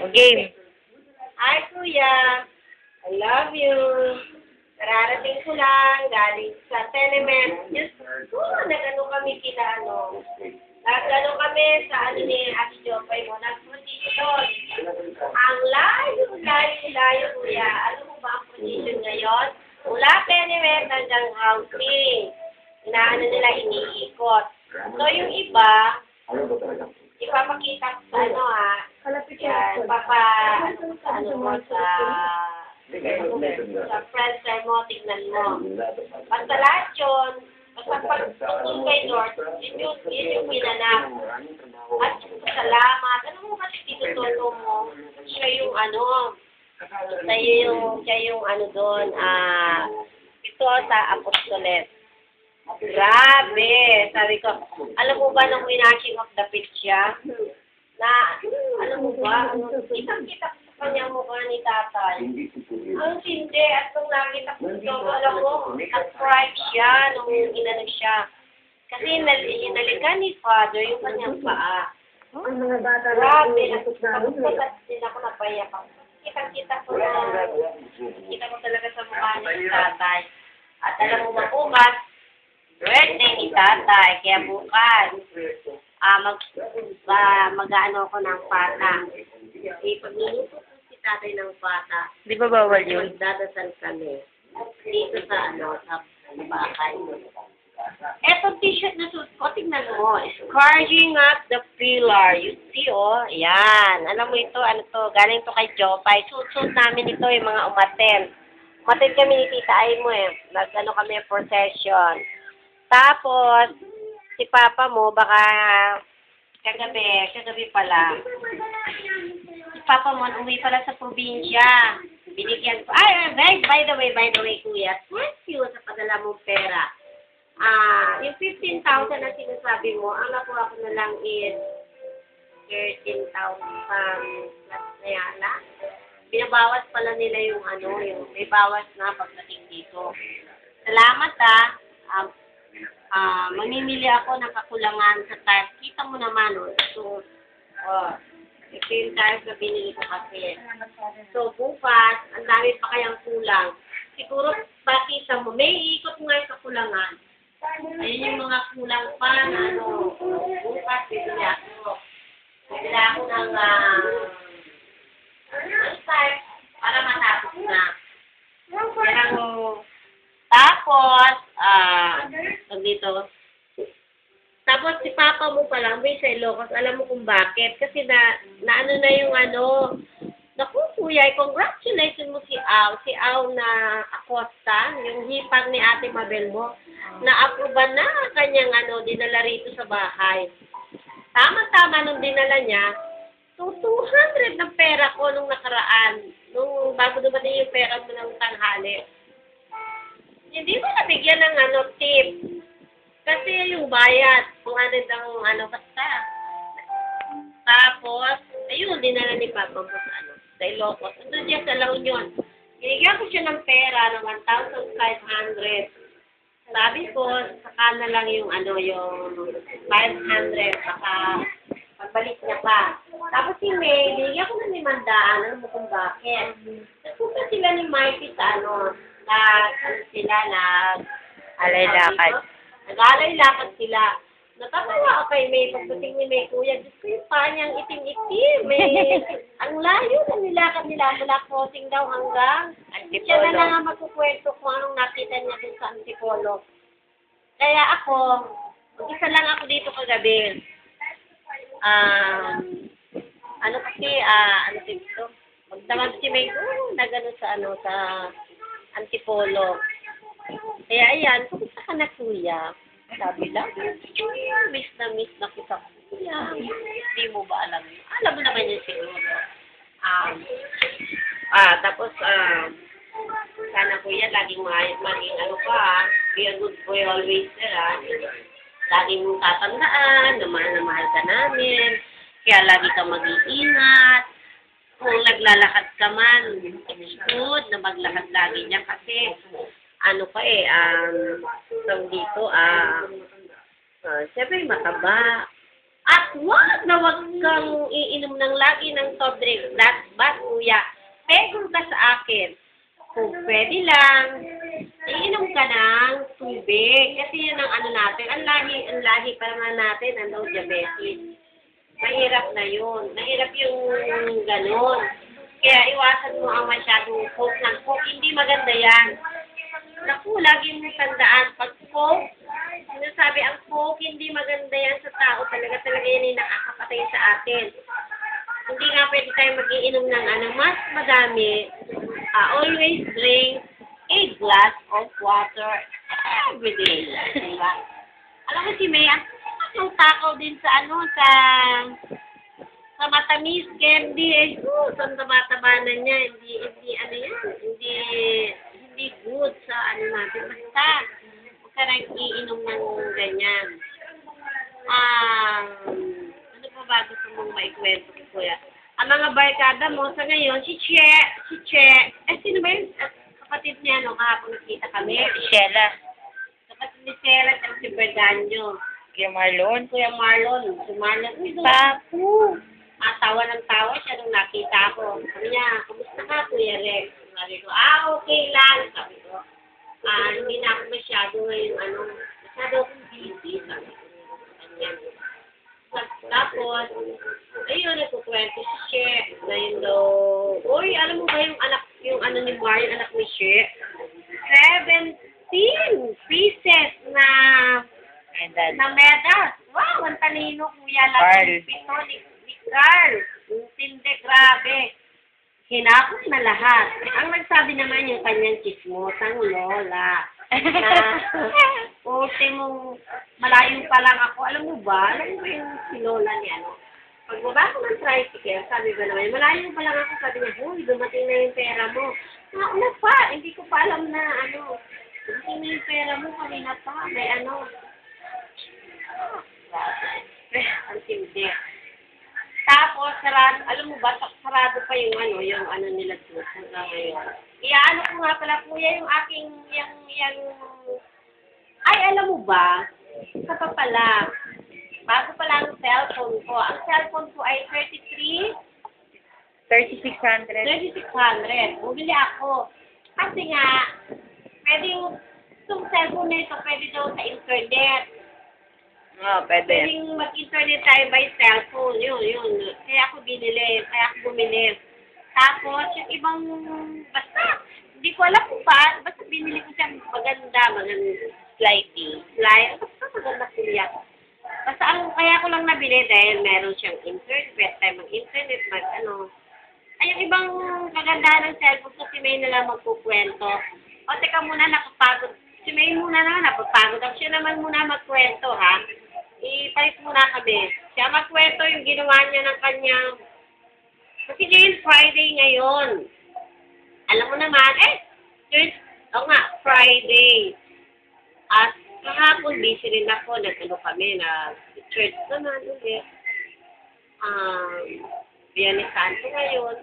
Game. Hi, Kuya. I love you. Kararating ko lang, galing sa tenement. Diyos ko, nag-ano kami kila, nag-ano kami sa ano ni Ate Jopay mo, nag-position. Ang layo, Kuya. Ano mo ba ang position ngayon? Mula tenement hanggang housing. Inaano nila, iniikot. So, yung iba, ipapakita ko sa yan, sa friends mo, tignan mo. Basta lahat yun, basta pagtungkol kay Lord, yun yung pinanap. At salamat. Ano mo kasi tinututo mo? Siya yung siya yung doon, ito sa Apostoles. Grabe! Sabi ko, alam mo ba nung winashing of the pitch siya? Alam mo ba, kitang-kita sa kanyang mukha ni tatay. Ang sindi, at nung nakita ko ito, alam mo, at-fright siya nung inano siya. Kasi inalikan ni Father yung kanyang paa. Ang mga bata grabe, tapos din ako napayak ako. Kitang-kita ko talaga sa mukha ni tatay. At alam mo ba, bukas, birthday ni tatay, kaya bukas, mag-ano ako ng pata. Pag-inuto ko si tatay ng pata. Di ba bawal yun? Magdadasal kami. Dito sa sa bahay. Etong t-shirt na suot ko, tingnan mo. Scourging up the pillar. You see, yan. Alam mo ito, galing to kay Jopay. Suot namin ito, yung mga umaten. Umaten kami ni Tita Ay mo Nag-ano kami, procession. Tapos, si Papa mo, baka kagabi pala. Si Papa mo, uwi pala sa probinsya. Binigyan ko. By the way, Kuya, thank you sa padala mong pera. Yung 15,000 na sinasabi mo, ang nakuha ko na lang is 13,000 plus na yata. Binabawas pala nila yung may bawas na pagdating dito. Salamat mamimili ako ng kakulangan sa tiles. Kita mo naman, So, ito yung tiles na binili ko kasi. So, bukas, ang dami pa kayang kulang. Siguro, bakita mo, may iikot nga yung kakulangan. Ayun yung mga kulang pa na bukas, bibili ako. Bibili ako ng tiles para matapos na. Tapos, dito. Tapos si Papa mo pala, may sa Ilocos, alam mo kung bakit. Kasi naano na yung naku Kuya, congratulations mo si Au na Acosta, yung hipag ni Ate Mabel mo, na-aproban na kanyang dinala rito sa bahay. Tama-tama nung dinala niya, so 200 ng pera ko nung nakaraan, nung bago dumating yung pera mo ng tanghali. Hindi mo nabigyan ng tip. Kasi yung bayad, 200 ang basta. Tapos, ayun, dinala ni Papa mo sa Ilocos. Doon siya sa La Union. Binigyan ko siya ng pera ng 1,500. Sabi ko, saka na lang yung yung 500. Saka, pagbalik niya pa. Tapos si May, binigyan ko ng 500. Alam mo kung bakit. Nagpunta sila ni Mikey sa Alay-lakad. Nag-alay-lakad sila. Natatawa ako kay May. Pagdating ni May, Kuya, Diyos ko yung panyang itim-itim. Ang layo na nilakad nila mula crossing daw hanggang Antipolo. Siya na lang ang magkukwento kung anong nakita niya dun sa Antipolo. Kaya ako, mag-isa lang ako dito kagabi. Dito? Magdamag si May, nagano sa Antipolo. Kaya ayan, kumusta ka na Kuya? Sabi lang, miss na kita Kuya. Hindi mo ba alam yun? Alam mo naman yun siguro. Tapos, sana Kuya, laging maging be a good boy always laging mong tatandaan, na mahal ka namin. Kaya lagi kang mag-iingat. Kung naglalakad ka man, it's good na maglakad lagi niya kasi dito, siyempre mataba. At wag na wag kang iinom ng lagi ng soft drink. That's bad, kuya. Pegong ka sa akin. Kung pwede lang, iinom ka ng tubig. Kasi yun ang ano natin. Ang lahi pa naman natin, ano, diabetes. Mahirap na yun. Mahirap yung ganun. Kaya iwasan mo ang masyadong coke ng coke. Hindi maganda yan. Naku, lagi mo tandaan. Pag coke, sinasabi ang coke, hindi maganda yan sa tao. Talaga yan yung nakakapatay sa atin. Hindi nga pwede tayo mag-iinom ng mas madami. Always drink a glass of water every day. Diba? Alam mo si May, ang takaw din sa sa matamis candy. Saan tumataba na niya. Hindi good sa natin. Basta, huwag ka nang iinom ng ganyan. Ano pa ba gusto mong maikwento ko, kuya? Ang mga barkada mo sa ngayon, si Che. Sino ba yun? Kapatid niya, kahapon nakita kami. Si Sheila. Kapatid ni Sheila at si Berdanyo. Kuya Marlon. Kuya Marlon. Si Marlon. Papu. Tawa ng tawa siya nung nakita ko. Sabi niya, kumusta ka, Kuya Rex? Sabi ko, okay lang. Sabi ko, hindi na ako masyado ngayon, masyado akong busy. Sabi ko, ganyan. Tapos, ayun, nagkukwento si She. Ngayon daw, uy, alam mo ba yung ni Mar, yung anak ni She? 17 pieces na medal. Wow, ang talino, kuya. Lahat pito ni Carl. Tindi, grabe. Hinapos na lahat. Ang nagsabi naman yung kanyang chismosang lola. Ultimo, malayo pa lang ako. Alam mo ba yung si lola ni pagbaba ko ng tricycle, sabi ba naman, malayo pa lang ako, sabi niya, huy, dumating na yung pera mo. Nauna pa, hindi ko pa alam na dumating na yung pera mo, kanina pa, may ang tindi. Tapos, sarado, alam mo ba, sarado pa yung nila hanggang ngayon. Iyaano ko nga pala, kuya, yung aking, ay, alam mo ba, isa pa pala, bago pa lang ang cellphone ko. Ang cellphone ko ay 3,600. 3,600. Bumili ako. Kasi nga, pwede itong cellphone na ito, pwede daw sa internet. Pwede. Pwedeng mag-internet tayo by cellphone. Yun. Kaya ako bumili. Tapos, yung ibang, basta, hindi ko alam kung paano, basta binili ko siyang maganda. Slightly. Basta maganda kuya. Basta kaya ko lang nabili dahil meron siyang internet, pwede tayo mag-internet, Ay, yung ibang kagandahan ng cellphone ko, si May na lang magkukwento. O, teka muna, napapagod. Si May muna na, napapagod. Siya naman muna magkwento, ha? Ipalit muna kami. Siya magkwento yung ginawa niya ng kanyang... Kasi ngayon, Friday ngayon. Alam mo naman, Friday. At kahapon, busy rin ako. Kami, church naman ulit. Biyernes Santo ngayon.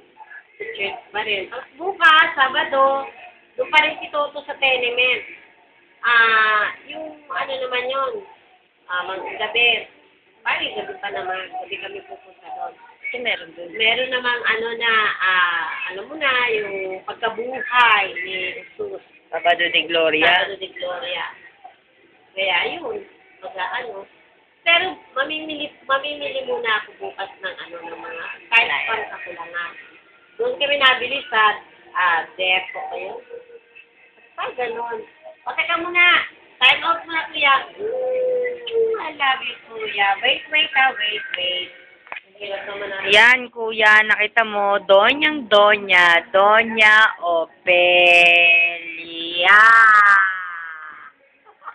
Sa church pa rin. Tapos bukas, Sabado, doon pa rin si Toto sa tenement. Yung naman yun, gabi. Gabi pa naman. Gabi kami pupunta doon. Kasi meron doon. Meron namang alam mo na, yung pagkabuhay ni Jesus. Sabado de Gloria. Kaya yun, Pero mamimili muna ako bukas ng mga kahit pang-kakulangan. Doon kami nabili sa depo kayo. Ganun. O, teka muna. Time out muna, kuya. I love you, kuya. Wait. Yan, kuya. Nakita mo, Doña Opelia.